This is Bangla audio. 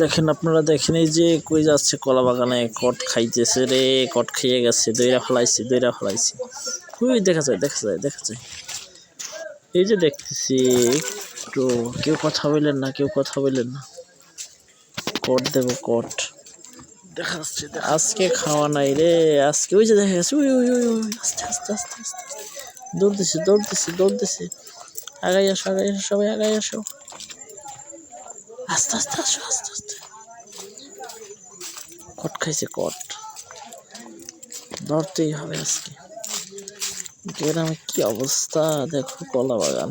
দেখেন আপনারা দেখেন এই যে কই যাচ্ছে কলা বাগানে কট খাইতেছে রে, কট খেয়ে গেছে, দইরা ফেলাইছি। ওই দেখা যায়। এই যে দেখতেছি একটু, কেউ কথা বললেন না। কট দেব কট দেখাচ্ছে, আজকে খাওয়া নাই রে, আজকে ওই যে দেখা গেছে, ওই আস্তে দৌড়তেছে। আগাই আসো সবাই আগাই আসো, আস্তে কট খাইছে, কট ধরতেই হবে আজকে। গ্রামে কি অবস্থা দেখো, কলা বাগান।